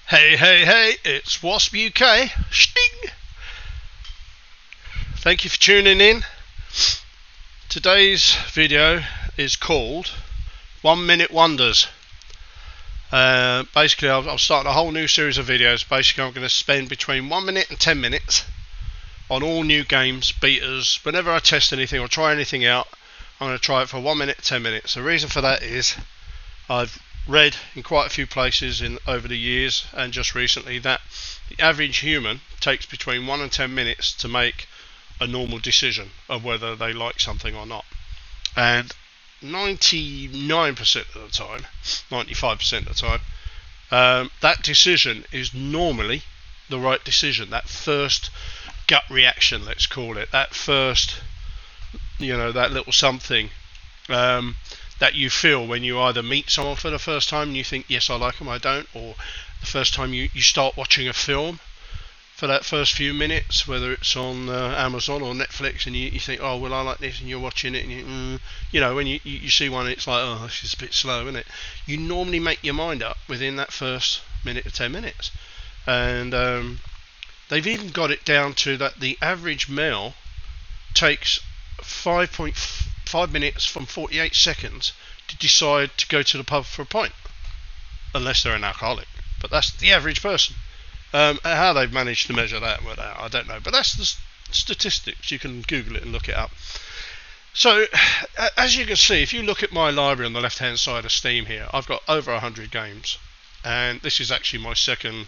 Hey, it's Wasp UK. Sting! Thank you for tuning in. Today's video is called 1 Minute Wonders. Basically, I'll start a whole new series of videos. Basically, I'm going to spend between 1 minute and 10 minutes on all new games, betas. Whenever I test anything or try anything out, I'm going to try it for 1 minute, 10 minutes. The reason for that is I've read in quite a few places over the years and just recently that the average human takes between 1 and 10 minutes to make a normal decision of whether they like something or not. And 99% of the time, 95% of the time, that decision is normally the right decision. That first gut reaction, let's call it, that first, that little something that you feel when you either meet someone for the first time and you think, yes, I like them, I don't, or the first time you start watching a film for that first few minutes, whether it's on Amazon or Netflix, and you think, oh, well, I like this, and you're watching it, and when you see one, it's like, oh, this is a bit slow, isn't it? You normally make your mind up within that first minute or 10 minutes. And they've even got it down to that the average male takes 5.5 minutes from 48 seconds to decide to go to the pub for a pint, unless they're an alcoholic. But that's the average person. How they've managed to measure that, I don't know. But that's the statistics. You can Google it and look it up. So, as you can see, if you look at my library on the left-hand side of Steam here, I've got over 100 games. And this is actually my second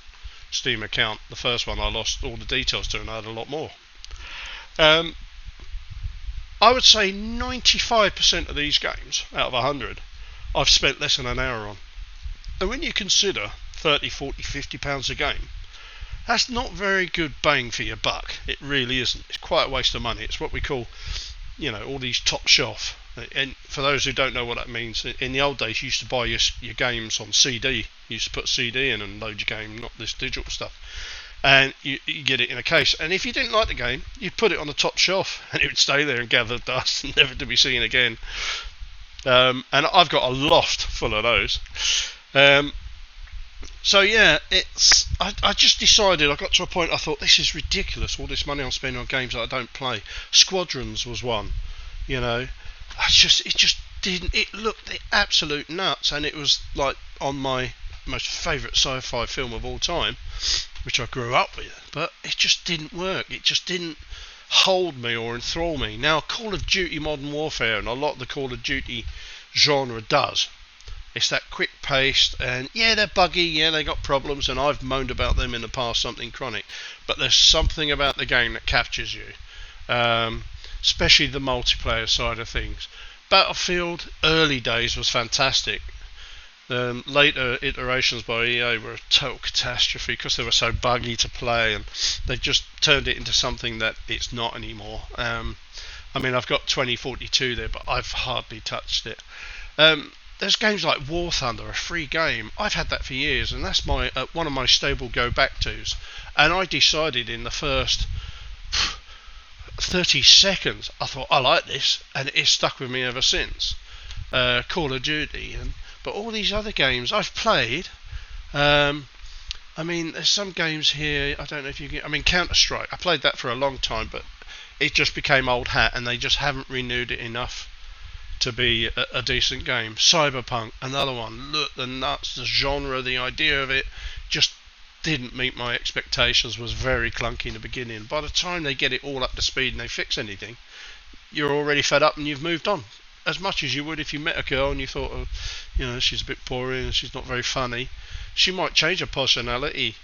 Steam account. The first one I lost all the details to, and I had a lot more. I would say 95% of these games, out of 100, I've spent less than an hour on. And when you consider 30, 40, 50 pounds a game, that's not very good bang for your buck. It really isn't. It's quite a waste of money. It's what we call, all these top shelf. And for those who don't know what that means, in the old days you used to buy your games on CD. You used to put CD in and load your game, not this digital stuff. And you get it in a case. And if you didn't like the game, you'd put it on the top shelf and it would stay there and gather dust and never to be seen again. And I've got a loft full of those. So yeah, I just decided, I got to a point I thought, this is ridiculous, all this money I'm spending on games that I don't play. Squadrons was one, it looked the absolute nuts, and it was like on my most favourite sci-fi film of all time, which I grew up with, but it just didn't work. It just didn't hold me or enthrall me. Now, Call of Duty Modern Warfare and a lot of the Call of Duty genre does. It's that quick-paced, and yeah, they're buggy, yeah, they got problems, and I've moaned about them in the past, something chronic, but there's something about the game that captures you, especially the multiplayer side of things. Battlefield, early days, was fantastic. Later iterations by EA were a total catastrophe because they were so buggy to play, and they've just turned it into something that it's not anymore. I've got 2042 there, but I've hardly touched it. There's games like War Thunder, a free game. I've had that for years, and that's my one of my stable go-back-tos. And I decided in the first 30 seconds, I thought, I like this, and it's stuck with me ever since. Call of Duty, but all these other games I've played. There's some games here, I don't know if you get... Counter-Strike, I played that for a long time, but it just became old hat, and they just haven't renewed it enough to be a decent game. Cyberpunk, another one. Look, the nuts, the genre, the idea of it just didn't meet my expectations, was very clunky in the beginning. By the time they get it all up to speed and they fix anything, you're already fed up and you've moved on. As much as you would if you met a girl and you thought, she's a bit boring and she's not very funny. She might change her personality,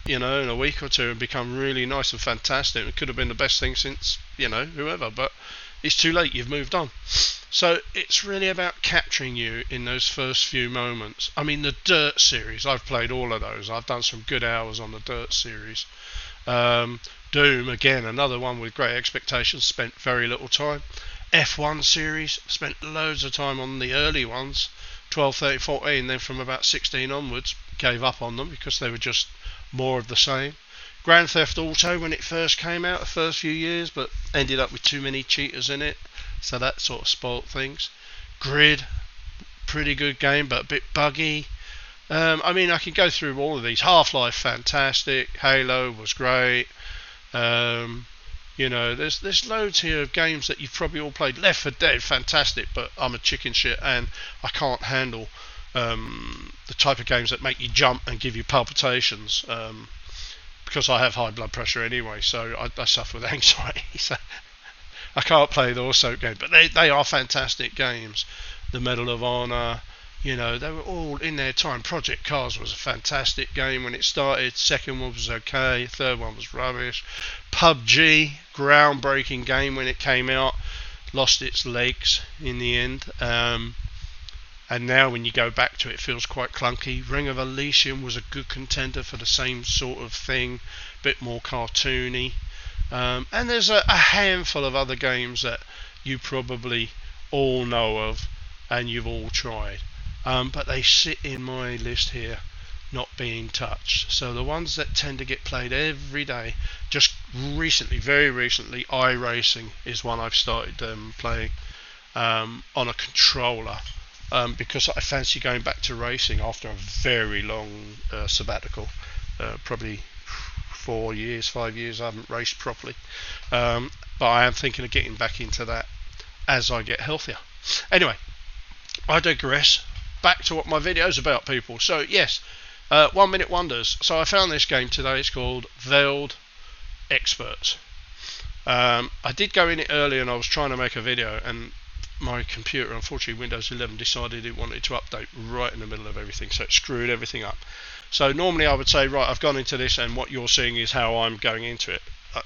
in a week or two and become really nice and fantastic. It could have been the best thing since, whoever, but it's too late, you've moved on. So it's really about capturing you in those first few moments. The Dirt series, I've played all of those. I've done some good hours on the Dirt series. Doom, again, another one with great expectations, spent very little time. F1 series, spent loads of time on the early ones, 12, 13, 14, then from about 16 onwards, gave up on them because they were just more of the same. Grand Theft Auto, when it first came out, the first few years, but ended up with too many cheaters in it, so that sort of spoilt things. Grid, pretty good game, but a bit buggy. I mean, I can go through all of these. Half-Life, fantastic. Halo was great. You know, there's loads here of games that you've probably all played. Left 4 Dead, fantastic, but I'm a chicken shit and I can't handle the type of games that make you jump and give you palpitations, because I have high blood pressure anyway, so I suffer with anxiety. So I can't play the soap games, but they are fantastic games. The Medal of Honor, you know, they were all in their time. Project Cars was a fantastic game when it started. Second one was okay. Third one was rubbish. PUBG, groundbreaking game when it came out. Lost its legs in the end. And now when you go back to it, it feels quite clunky. Ring of Elysium was a good contender for the same sort of thing. Bit more cartoony. And there's a handful of other games that you probably all know of and you've all tried. But they sit in my list here, not being touched. So the ones that tend to get played every day, just recently, very recently, iRacing is one I've started playing on a controller, because I fancy going back to racing after a very long sabbatical, probably 4 years, 5 years I haven't raced properly. But I am thinking of getting back into that as I get healthier. Anyway, I digress. Back to what my video's about, people. So yes, 1 Minute Wonders. So I found this game today. It's called Veiled Experts. I did go in it early and I was trying to make a video, and my computer, unfortunately Windows 11, decided it wanted to update right in the middle of everything, so it screwed everything up. So normally I would say, right, I've gone into this and what you're seeing is how I'm going into it.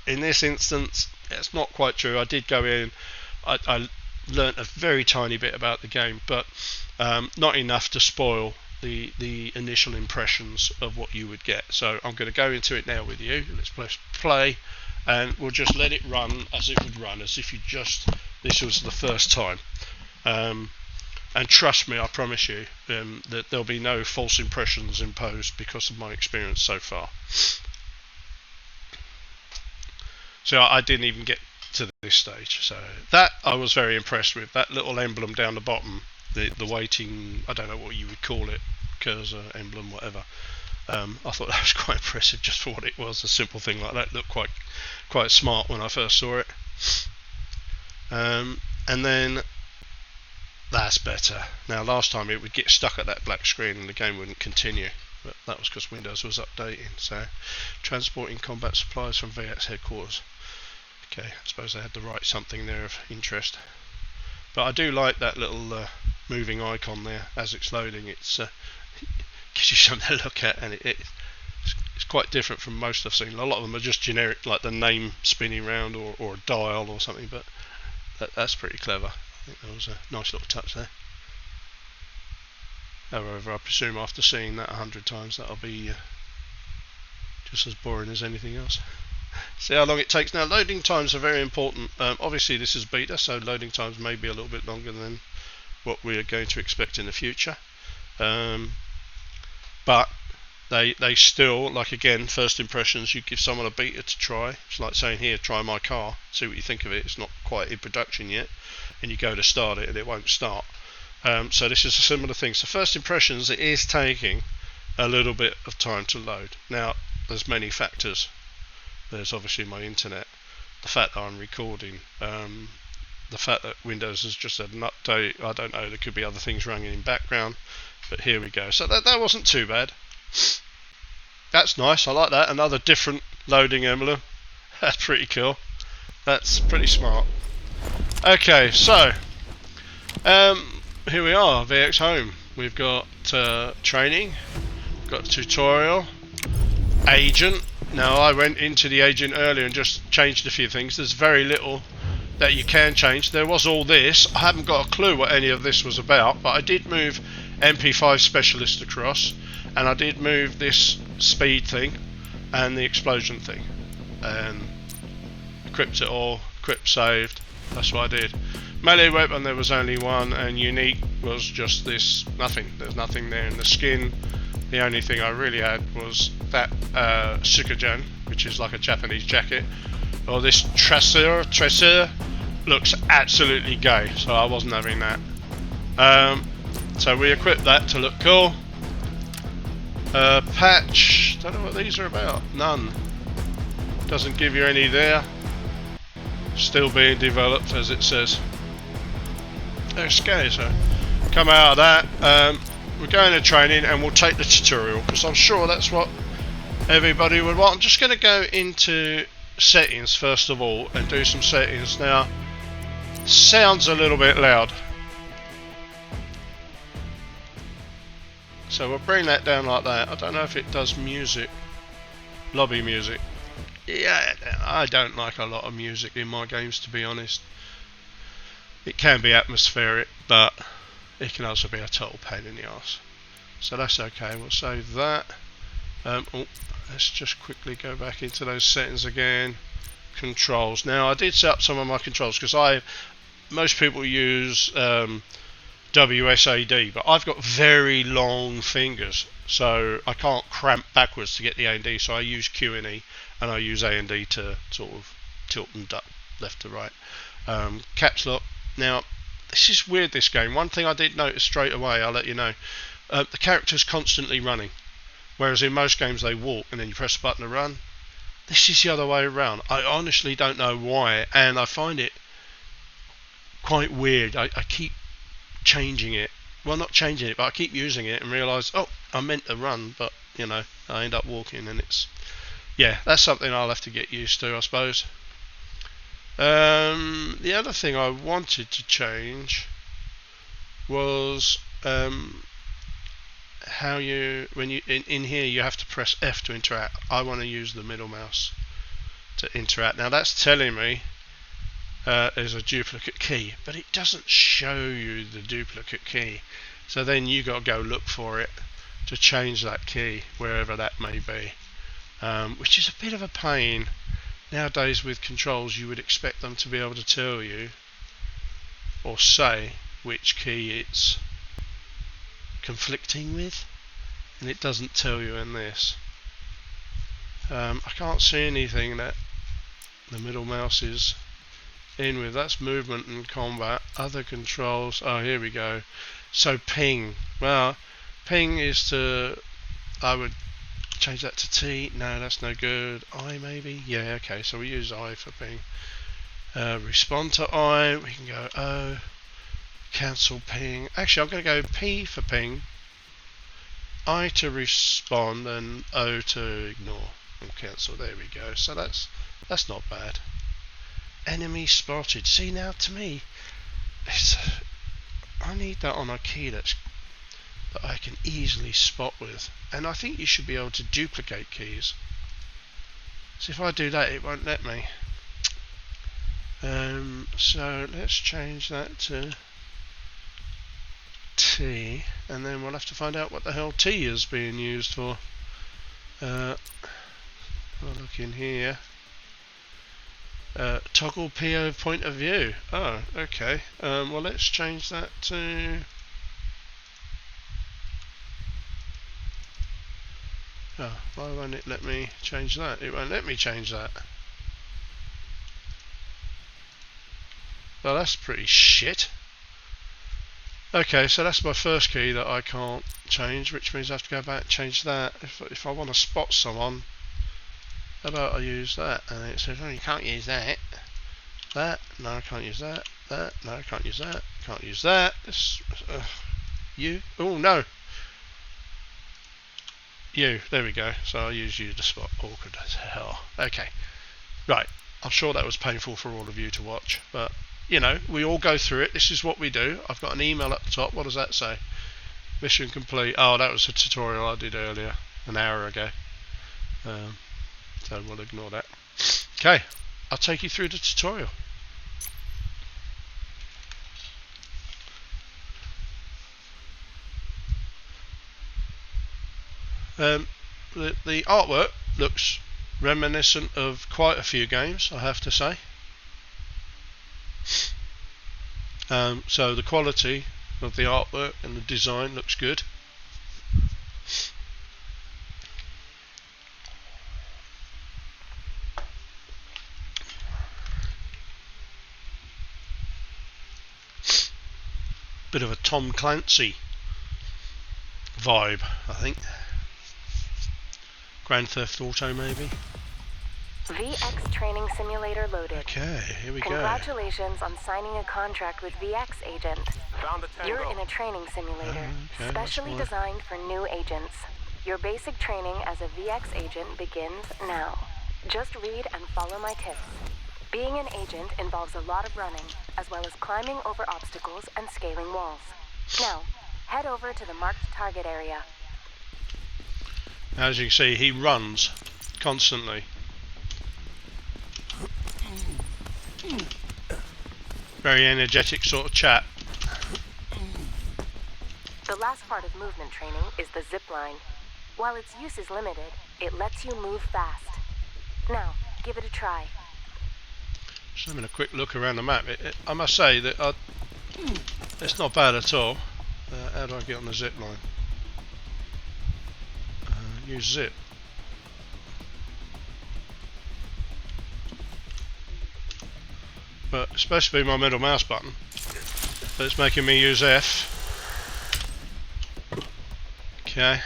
In this instance, it's not quite true. I did go in, I learnt a very tiny bit about the game, but not enough to spoil the initial impressions of what you would get. So I'm going to go into it now with you. Let's press play and we'll just let it run as it would run, as if this was the first time. And trust me, I promise you that there'll be no false impressions imposed because of my experience so far. So I didn't even get to this stage, so that I was very impressed with. That little emblem down the bottom, the waiting, I don't know what you would call it, cursor, emblem, whatever. I thought that was quite impressive just for what it was. A simple thing like that looked quite smart when I first saw it. And then that's better. Now last time it would get stuck at that black screen and the game wouldn't continue, but that was because Windows was updating. So transporting combat supplies from VX headquarters. Okay, I suppose they had to write something there of interest. But I do like that little moving icon there as it's loading. It's gives you something to look at, and it's quite different from most I've seen. A lot of them are just generic, like the name spinning around or a dial or something, but that's pretty clever. I think that was a nice little touch there. However, I presume after seeing that 100 times, that'll be just as boring as anything else. See how long it takes. Now, loading times are very important. Obviously, this is beta, so loading times may be a little bit longer than what we are going to expect in the future. But they still, like again, first impressions, you give someone a beta to try. It's like saying, here, try my car, see what you think of it. It's not quite in production yet, and you go to start it and it won't start. So this is a similar thing. So first impressions, it is taking a little bit of time to load. Now, there's many factors. There's obviously my internet, the fact that I'm recording, the fact that Windows has just had an update. I don't know, there could be other things running in background, but here we go. So that wasn't too bad. That's nice, I like that. Another different loading emblem. That's pretty cool. That's pretty smart. Okay, so here we are, VX Home. We've got training, got tutorial, agent. Now I went into the agent earlier and just changed a few things. There's very little that you can change. There was all this. I haven't got a clue what any of this was about, but I did move MP5 Specialist across, and I did move this speed thing and the explosion thing, and equipped it all, equipped saved. That's what I did. Melee weapon, there was only one, and unique was just this, nothing. There's nothing there in the skin. The only thing I really had was that Sukajan, which is like a Japanese jacket. Or this Tresor looks absolutely gay, so I wasn't having that. So we equipped that to look cool. Patch, don't know what these are about. None. Doesn't give you any there. Still being developed, as it says. Okay, so come out of that. We're going to training and we'll take the tutorial, because I'm sure that's what everybody would want. I'm just going to go into settings first of all and do some settings. Now, sounds a little bit loud, so we'll bring that down like that. I don't know if it does music, lobby music. Yeah, I don't like a lot of music in my games, to be honest. It can be atmospheric, but it can also be a total pain in the arse. So that's okay, we'll save that. Let's just quickly go back into those settings again. Controls. Now, I did set up some of my controls, because most people use WSAD, but I've got very long fingers, so I can't cramp backwards to get the A and D, so I use Q and E, and I use A and D to sort of tilt and duck left to right. Caps lock. Now, this is weird, this game. One thing I did notice straight away, I'll let you know, the character's constantly running, whereas in most games they walk and then you press the button to run. This is the other way around. I honestly don't know why, and I find it quite weird. I keep changing it. Well, not changing it, but I keep using it and realise, oh, I meant to run, but, you know, I end up walking, and it's... yeah, that's something I'll have to get used to, I suppose. The other thing I wanted to change was how you, when you in here you have to press F to interact. I want to use the middle mouse to interact. Now that's telling me there's a duplicate key, but it doesn't show you the duplicate key. So then you got to go look for it to change that key wherever that may be, which is a bit of a pain. Nowadays with controls you would expect them to be able to tell you or say which key it's conflicting with, and it doesn't tell you in this. I can't see anything that the middle mouse is in with. That's movement and combat. Other controls, oh here we go. So ping, well ping is to, I would change that to T. No, that's no good. I maybe? Yeah, okay, so we use I for ping. Respond to I, we can go O. Cancel ping. Actually, I'm going to go P for ping, I to respond, and O to ignore or cancel. There we go. So that's not bad. Enemy spotted. See, now to me, I need that on a key that I can easily spot with, and I think you should be able to duplicate keys. So if I do that, it won't let me. So let's change that to T, and then we'll have to find out what the hell T is being used for. I'll look in here. Toggle PO point of view. Oh, okay. Well, let's change that to... oh, why won't it let me change that? It won't let me change that. Well, that's pretty shit. Okay, so that's my first key that I can't change, which means I have to go back and change that. If I want to spot someone, how about I use that? And it says, oh, you can't use that. That, no, I can't use that. That, no, I can't use that. Can't use that. This, you, oh no. You, there we go. So I'll use you to spot. Awkward as hell. Okay, right. I'm sure that was painful for all of you to watch, but you know, we all go through it. This is what we do. I've got an email at the top. What does that say? Mission complete. Oh, that was a tutorial I did earlier, an hour ago. So we'll ignore that. Okay, I'll take you through the tutorial. The artwork looks reminiscent of quite a few games, I have to say. So the quality of the artwork and the design looks good. Bit of a Tom Clancy vibe, I think. Grand Theft Auto, maybe. VX Training Simulator loaded. Okay, here we go. Congratulations on signing a contract with VX Agent. Found the tango. You're in a training simulator, Okay, specially that's designed for new agents. Your basic training as a VX agent begins now. Just read and follow my tips. Being an agent involves a lot of running, as well as climbing over obstacles and scaling walls. Now, head over to the marked target area. As you can see, he runs constantly. Very energetic sort of chap. The last part of movement training is the zip line. While its use is limited, it lets you move fast. Now, give it a try. Just having a quick look around the map. I must say that it's not bad at all. How do I get on the zip line? Use zip. But it's supposed to be my middle mouse button, but it's making me use F. Okay.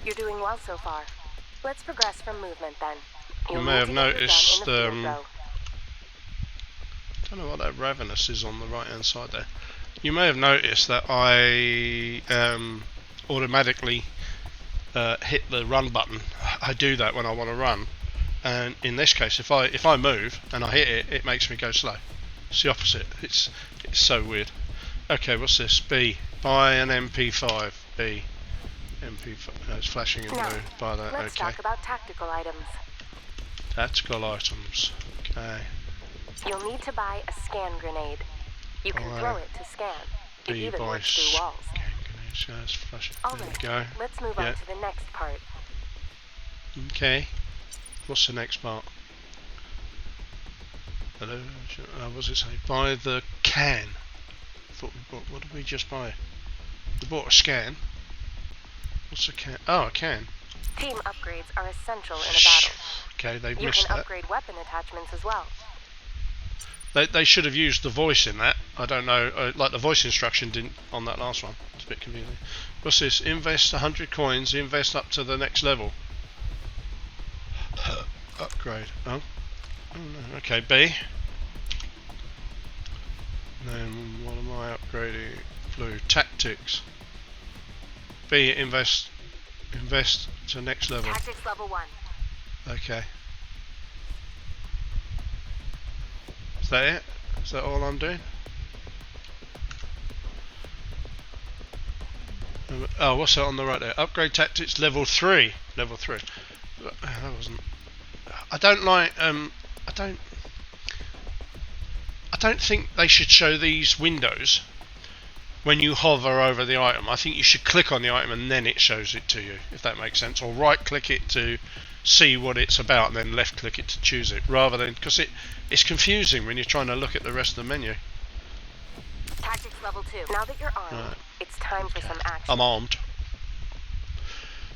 You're doing well so far. Let's progress from movement then. You may have noticed, don't know what that Ravenous is on the right hand side there. You may have noticed that I automatically hit the run button. I do that when I want to run, and in this case, if I move and I hit it, it makes me go slow. It's the opposite. It's so weird. Okay, what's this? B. Buy an MP5. B. MP5. It's flashing in blue. Buy that. Let's okay. talk about tactical items. Tactical items. Okay. You'll need to buy a scan grenade. You can throw it to scan. It even works through walls. Alright, go. Let's move on to the next part. Okay. What's the next part? Hello. What does it say? Buy the can. Thought we bought. What did we just buy? We bought a scan. What's a can? Oh, a can. Team upgrades are essential in a battle. Okay, they've You missed can that. upgrade weapon attachments as well. They should have used the voice in that. I don't know, like the voice instruction didn't on that last one. It's a bit confusing. What's this? Invest 100 coins, invest up to the next level. Upgrade. Oh no. Okay, B. Then what am I upgrading? Blue. Tactics. B. Invest to next level. Tactics level 1. Okay. Is that it? Is that all I'm doing? Oh, what's that on the right there? Upgrade tactics level 3. Level 3. That wasn't. I don't like. I don't think they should show these windows when you hover over the item. I think you should click on the item and then it shows it to you, if that makes sense. Or right click it to see what it's about and then left click it to choose it, rather than, because it's confusing when you're trying to look at the rest of the menu. Tactics level 2. Now that you're armed, it's time for some action. I'm armed.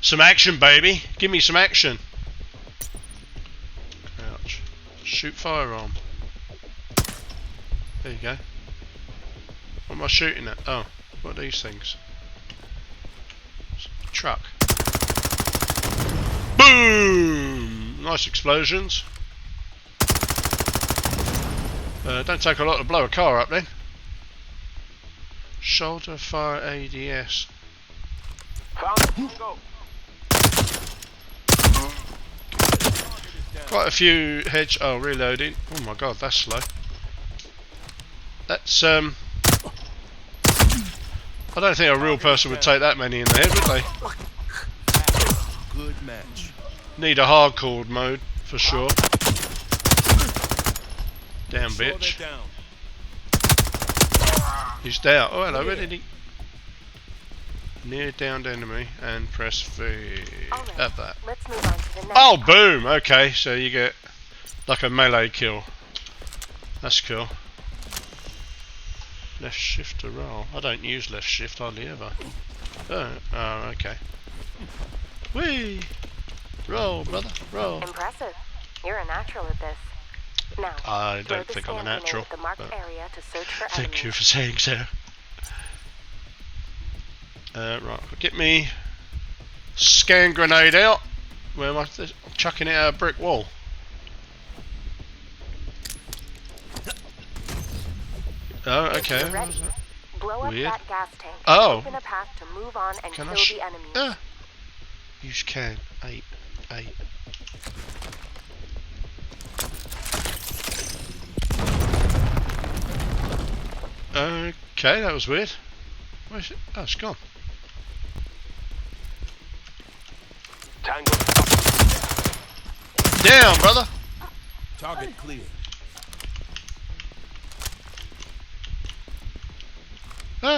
Some action, baby. Give me some action. Crouch. Shoot firearm. There you go. What am I shooting at? Oh, what are these things? Truck. Boom! Nice explosions. Don't take a lot to blow a car up then. Shoulder fire ADS. Found the tango. Quite a few hedge. Oh, reloading. Oh my god, that's slow. That's I don't think a real person would take that many in the head, would they? Good match. Need a hardcore mode for sure. Damn bitch. He's down. Oh hello, where did he? Near downed enemy and press V. Alright, Have that. let's move on to the next Oh part. boom! Okay, so you get like a melee kill. That's cool. Left shift to roll. I don't use left shift hardly ever. Oh, okay. Whee! Roll, brother, roll. Impressive. You're a natural at this. Now, I throw don't the think I'm a scan grenade natural. at the marked but area to search for thank you enemies. for saying so. Right, get me Scan grenade out. Where am I? Chucking it at a brick wall. Oh, okay. If you're ready, blow up Weird. that gas tank. Oh. Open a path to move on and Can kill I the enemies. Use can. 8. Okay, that was weird. Where's it? Oh, it's gone. Tango. Down, brother. Target clear. Ah.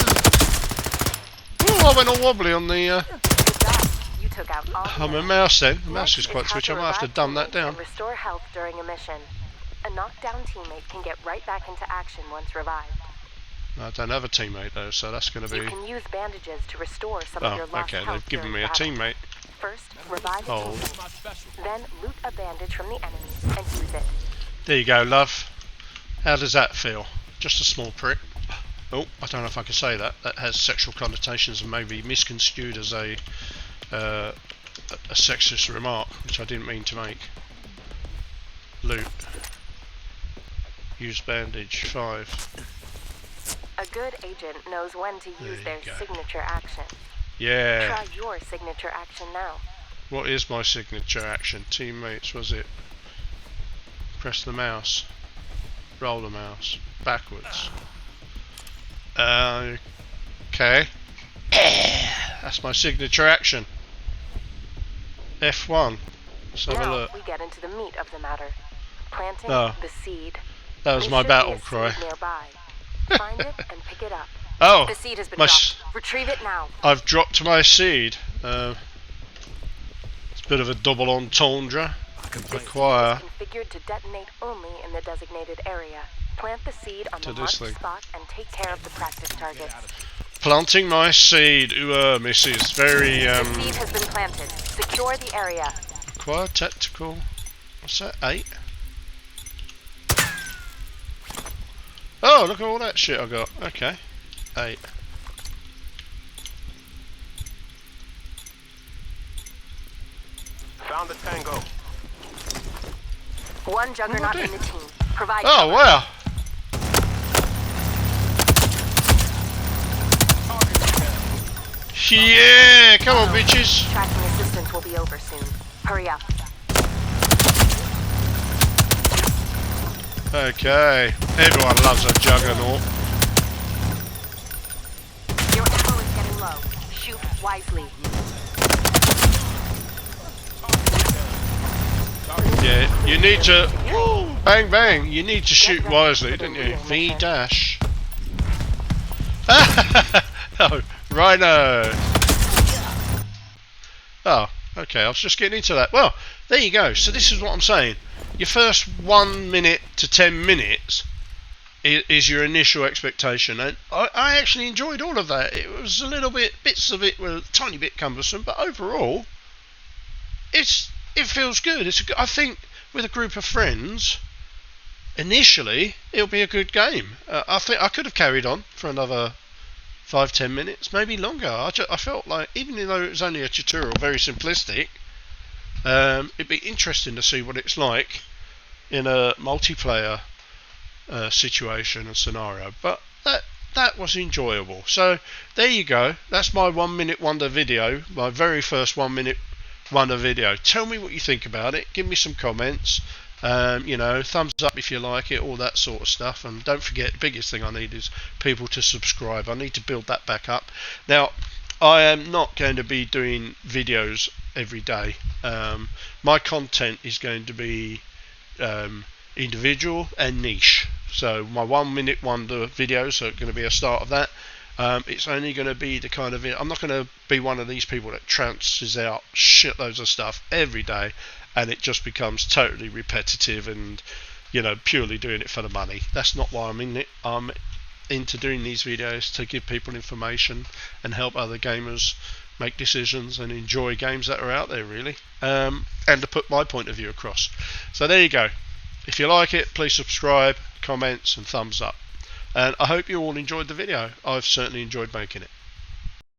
Ooh, I went all wobbly on the. Good job. You took out all the On my enemies. mouse then. The mouse Next is quite how twitchy. I to might have to revive dumb that teammates down. and restore health during a mission. A knockdown teammate can get right back into action once revived. I don't have a teammate though, so that's going to You be. can use bandages to restore some of Oh, your lost okay. health They've given during me a battle. teammate. First, revive a Oh. teammate. Then loot a bandage from the enemies and use it. There you go, love. How does that feel? Just a small prick. Oh, I don't know if I can say that. That has sexual connotations and may be misconstrued as a sexist remark, which I didn't mean to make. Loot. Use bandage. 5. A good agent knows when to There use you their go. signature action. Yeah. Try your signature action now. What is my signature action? Teammates, was it? Press the mouse. Roll the mouse. Backwards. Okay. That's my signature action. F1. Let's have a Now look. we get into the meat of the matter. Planting Oh. the seed. That was There my should battle be a cry. seed nearby. Find it and pick it up. Oh, The seed has been my dropped. Retrieve it now. I've dropped my seed. It's a bit of a double entendre. Require It's configured to detonate only in the designated area. Plant the seed on To the this marked thing. spot and take care of the practice targets. planting my seed. Ooh, missus. Very The seed has been planted. Secure the area. require tactical. What's that? 8. Oh, look at all that shit I got. Okay. 8. Found the tango. One juggernaut dear. in the team. Provide Oh cover. wow. Yeah, come on, bitches. Tracking assistance will be over soon. Hurry up. Okay, everyone loves a juggernaut. Your ammo is getting low. Shoot wisely. Yeah, you need to. Bang bang, you need to shoot wisely, don't you? V dash. Oh, rhino. Oh, okay, I was just getting into that. Well, there you go. So this is what I'm saying. Your first 1 minute to 10 minutes is your initial expectation, and I actually enjoyed all of that. It was a little bit, bits of it were a tiny bit cumbersome, but overall, it feels good. I think with a group of friends, initially it'll be a good game. I think I could have carried on for another 5-10 minutes, maybe longer. I felt like, even though it was only a tutorial, very simplistic, it'd be interesting to see what it's like in a multiplayer situation and scenario. But that was enjoyable. So there you go. That's my 1 minute wonder video, my very first 1 minute wonder video. Tell me what you think about it. Give me some comments. Thumbs up if you like it, all that sort of stuff. And don't forget, the biggest thing I need is people to subscribe. I need to build that back up. Now, I am not going to be doing videos every day. My content is going to be individual and niche. So my 1 minute wonder videos are going to be a start of that. It's only going to be the kind of, I'm not going to be one of these people that trounces out shitloads of stuff every day and it just becomes totally repetitive and purely doing it for the money. That's not why I'm in it. I'm into doing these videos to give people information and help other gamers make decisions and enjoy games that are out there, really, and to put my point of view across. So there you go. If you like it, please subscribe, comments and thumbs up. And I hope you all enjoyed the video. I've certainly enjoyed making it.